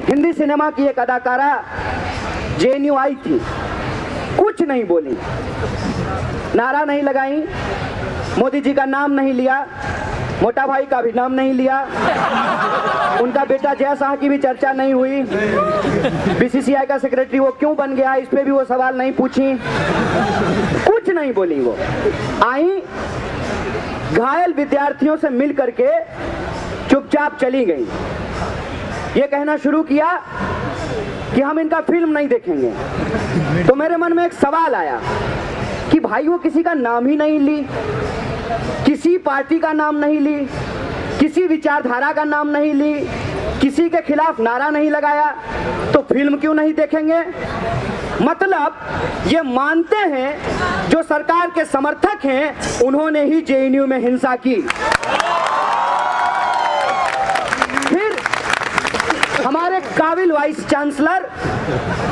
Hindi cinema की एक अदाकारा जेएनयू आई थी, कुछ नहीं बोली, नारा नहीं लगाई, मोदी जी का नाम नहीं लिया, मोटा भाई का भी नाम नहीं लिया, उनका बेटा जय शाह की भी चर्चा नहीं हुई, बीसीसीआई का सेक्रेटरी वो क्यों बन गया इस पे भी वो सवाल नहीं पूछी, कुछ नहीं बोली। वो आई, घायल विद्यार्थियों से मिल करके चुपचाप चली गई। ये कहना शुरू किया कि हम इनका फिल्म नहीं देखेंगे। तो मेरे मन में एक सवाल आया कि भाई वो किसी का नाम ही नहीं ली, किसी पार्टी का नाम नहीं ली, किसी विचारधारा का नाम नहीं ली, किसी के खिलाफ नारा नहीं लगाया, तो फिल्म क्यों नहीं देखेंगे? मतलब ये मानते हैं जो सरकार के समर्थक हैं उन्होंने ही जेएनयू में हिंसा की। फिर हमारे काबिल वाइस चांसलर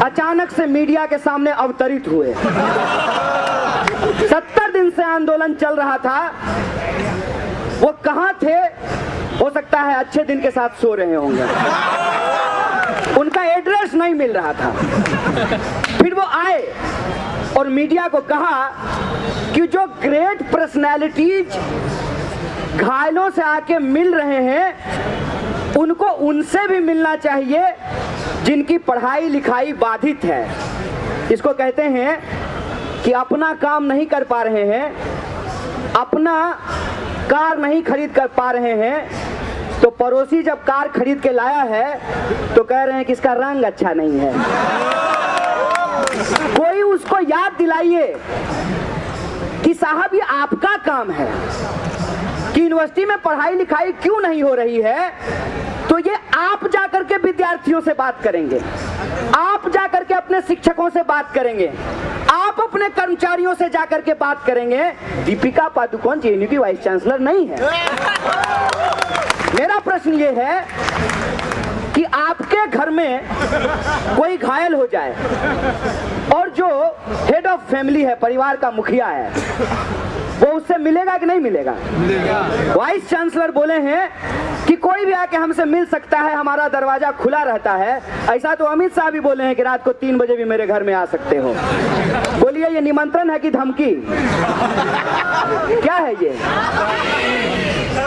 अचानक से मीडिया के सामने अवतरित हुए। 70 दिन से आंदोलन चल रहा था, वो कहां थे? हो सकता है अच्छे दिन के साथ सो रहे होंगे, उनका एड्रेस नहीं मिल रहा था। फिर वो आए और मीडिया को कहा कि जो ग्रेट पर्सनैलिटीज घायलों से आके मिल रहे हैं उनको उनसे भी मिलना चाहिए जिनकी पढ़ाई लिखाई बाधित है। इसको कहते हैं कि अपना काम नहीं कर पा रहे हैं, अपना कार नहीं खरीद कर पा रहे हैं, तो पड़ोसी जब कार खरीद के लाया है तो कह रहे हैं कि इसका रंग अच्छा नहीं है। कोई उसको याद दिलाइए कि साहब ये आपका काम है कि यूनिवर्सिटी में पढ़ाई लिखाई क्यों नहीं हो रही है, तो ये आप जाकर के विद्यार्थियों से बात करेंगे, आप जाकर के अपने शिक्षकों से बात करेंगे, आप अपने कर्मचारियों से जाकर के बात करेंगे। दीपिका पादुकोण जेएनयू की वाइस चांसलर नहीं है। मेरा प्रश्न ये है कि आपके घर में कोई घायल हो जाए और जो हेड ऑफ फैमिली है, परिवार का मुखिया है, वो उससे मिलेगा कि नहीं मिलेगा? वाइस चांसलर बोले हैं कि कोई भी आके हमसे मिल सकता है, हमारा दरवाजा खुला रहता है। ऐसा तो अमित शाह भी बोले हैं कि रात को 3 बजे भी मेरे घर में आ सकते हो। बोलिए ये निमंत्रण है कि धमकी? क्या है ये?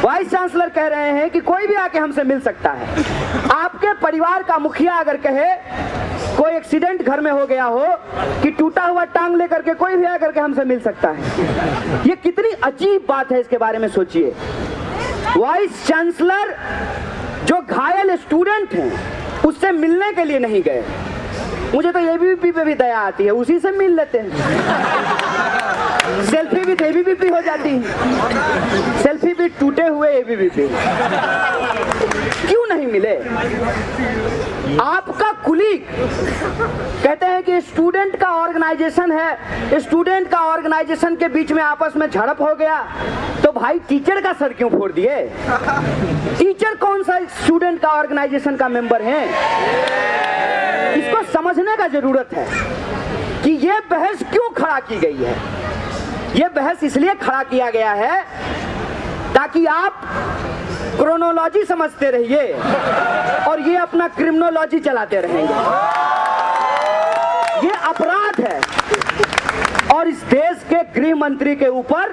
वाइस चांसलर कह रहे हैं कि कोई भी आके हमसे मिल सकता है। आपके परिवार का मुखिया अगर कहे कोई एक्सीडेंट घर में हो गया हो कि टूटा हुआ टांग लेकर के कोई भी आकर के हमसे मिल सकता है, ये कितनी अजीब बात है, इसके बारे में सोचिए। वाइस चांसलर जो घायल स्टूडेंट हैं उससे मिलने के लिए नहीं गए। मुझे तो एबीवीपी पे भी दया आती है, उसी से मिल लेते हैं। सेल्फी भी एबीवीपी हो जाती है, सेल्फी भी टूटे हुए एबीवीपी। क्यों नहीं मिले? आपका कुलीग कहते हैं कि स्टूडेंट का ऑर्गेनाइजेशन है, स्टूडेंट का ऑर्गेनाइजेशन के बीच में आपस में झड़प हो गया, तो भाई टीचर का सर क्यों फोड़ दिए? टीचर कौन सा स्टूडेंट का ऑर्गेनाइजेशन का मेंबर है? इसको समझने का जरूरत है कि ये बहस क्यों खड़ा की गई है। ये बहस इसलिए खड़ा किया गया है ताकि आप क्रोनोलॉजी समझते रहिए और ये अपना क्रिमिनोलॉजी चलाते रहेंगे। ये अपराध है और इस देश के गृह मंत्री के ऊपर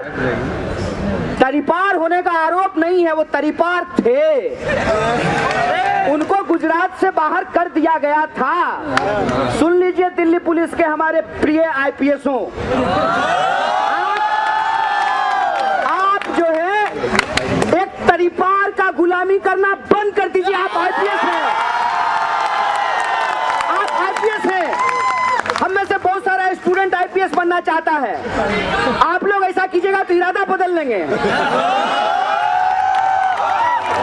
तरीपार होने का आरोप नहीं है, वो तरीपार थे। उनको गुजरात से बाहर कर दिया गया था। सुन लीजिए दिल्ली पुलिस के हमारे प्रिय आईपीएसों, आप जो है एक तरीपार का गुलामी करना बंद कर दीजिए। आप आईपीएस हैं, आप आईपीएस हैं। हम में से बहुत सारा स्टूडेंट आईपीएस बनना चाहता है। आप लोग ऐसा कीजिएगा तो इरादा बदल लेंगे।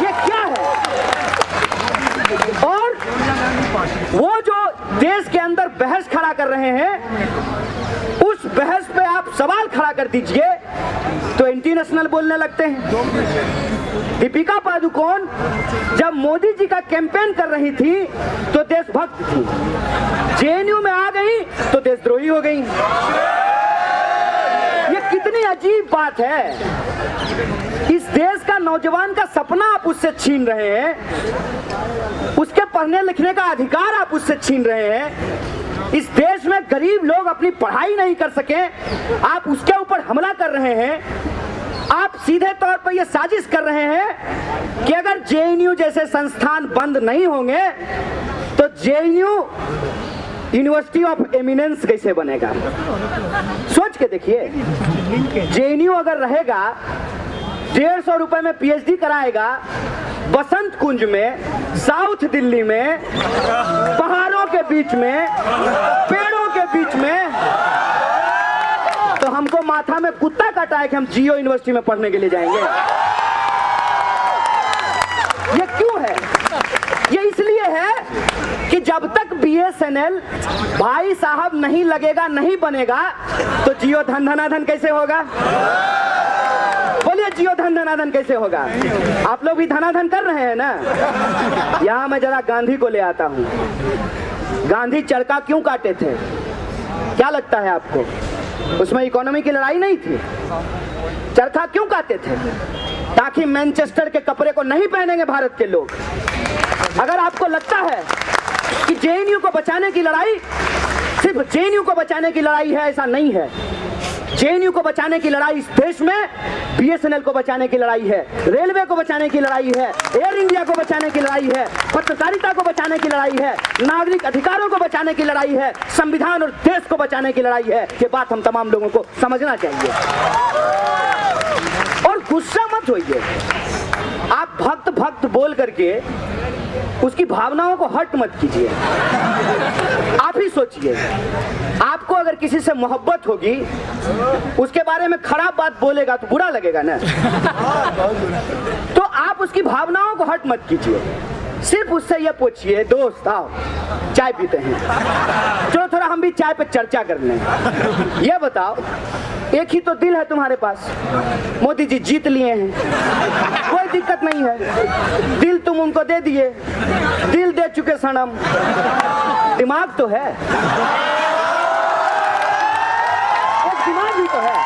ये क्या है? और वो जो देश के अंदर बहस खड़ा कर रहे हैं, उस बहस पे आप सवाल खड़ा कर दीजिए तो इंटरनेशनल बोलने लगते हैं। दीपिका पादुकोण जब मोदी जी का कैंपेन कर रही थी तो देशभक्त थी, जेएनयू में आ गई तो देशद्रोही हो गई। ये कितनी अजीब बात है, इस देश का नौजवान का सपना आप उससे छीन रहे हैं, उसके पढ़ने लिखने का अधिकार आप उससे छीन रहे हैं। इस देश में गरीब लोग अपनी पढ़ाई नहीं कर सके, आप उसके ऊपर हमला कर रहे हैं। आप सीधे तौर पर यह साजिश कर रहे हैं कि अगर जेएनयू जैसे संस्थान बंद नहीं होंगे तो जेएनयू यूनिवर्सिटी ऑफ एमिनेंस कैसे बनेगा। सोच के देखिए, जेएनयू अगर रहेगा 150 रुपए में पीएचडी कराएगा बसंत कुंज में, साउथ दिल्ली में, पहाड़ों के बीच में, पेड़ों के बीच में, तो हमको माथा में कुत्ता काटा है कि हम जियो यूनिवर्सिटी में पढ़ने के लिए जाएंगे। ये क्यों है? ये इसलिए है कि जब तक बीएसएनएल भाई साहब नहीं लगेगा, नहीं बनेगा, तो जियो धन धनाधन कैसे होगा? बोलिए, जियो धन धनाधन कैसे होगा? आप लोग भी धनाधन कर रहे हैं ना। यहां मैं जरा गांधी को ले आता हूं। गांधी चरखा क्यों काटे थे? क्या लगता है आपको? उसमें इकोनॉमी की लड़ाई नहीं थी। चरखा क्यों काटे थे? ताकि मैनचेस्टर के कपड़े को नहीं पहनेंगे भारत के लोग। अगर आपको लगता है कि जेएनयू को बचाने की लड़ाई सिर्फ जेएनयू को बचाने की लड़ाई है, ऐसा नहीं है। जेएनयू को बचाने की लड़ाई इस देश में बीएसएनएल को बचाने की लड़ाई है, रेलवे को बचाने की लड़ाई है, एयर इंडिया को बचाने की लड़ाई है, पत्रकारिता को बचाने की लड़ाई है, नागरिक अधिकारों को बचाने की लड़ाई है, संविधान और देश को बचाने की लड़ाई है। ये बात हम तमाम लोगों को समझना चाहिए। और गुस्सा मत होइए। आप भक्त भक्त बोल करके उसकी भावनाओं को हर्ट मत कीजिए। आप ही सोचिए, आपको अगर किसी से मोहब्बत होगी, उसके बारे में खराब बात बोलेगा तो बुरा लगेगा ना। तो आप उसकी भावनाओं को हर्ट मत कीजिए। सिर्फ उससे यह पूछिए, दोस्त आओ चाय पीते हैं, चलो थोड़ा हम भी चाय पे चर्चा कर लें। ये बताओ, एक ही तो दिल है तुम्हारे पास, मोदी जी जीत लिए हैं, कोई दिक्कत नहीं है, दिल तुम उनको दे दिए, दिल दे चुके सनम, दिमाग तो है, एक दिमाग भी तो है,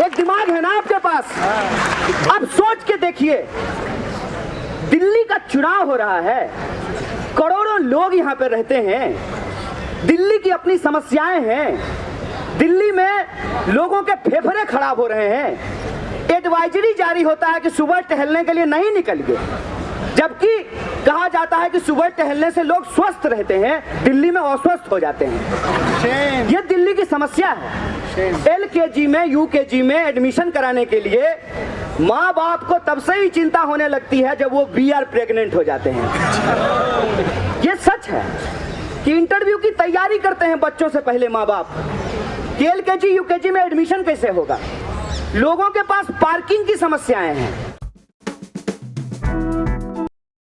एक दिमाग है ना आपके पास। अब सोच के देखिए, दिल्ली का चुनाव हो रहा है, करोड़ों लोग यहाँ पे रहते हैं, दिल्ली की अपनी समस्याएं हैं, दिल्ली में लोगों के फेफड़े खराब हो रहे हैं। एडवाइजरी जारी होता है कि सुबह टहलने के लिए नहीं निकलिए, जबकि कहा जाता है कि सुबह टहलने से लोग स्वस्थ रहते हैं, दिल्ली में अस्वस्थ हो जाते हैं। ये दिल्ली की समस्या है। एलकेजी में, यूकेजी में एडमिशन कराने के लिए माँ बाप को तब से ही चिंता होने लगती है जब वो बीआर प्रेग्नेंट हो जाते हैं। ये सच है कि इंटरव्यू की तैयारी करते हैं बच्चों से पहले माँ बाप। एलकेजी यूकेजी में एडमिशन कैसे होगा? लोगों के पास पार्किंग की समस्याएं हैं।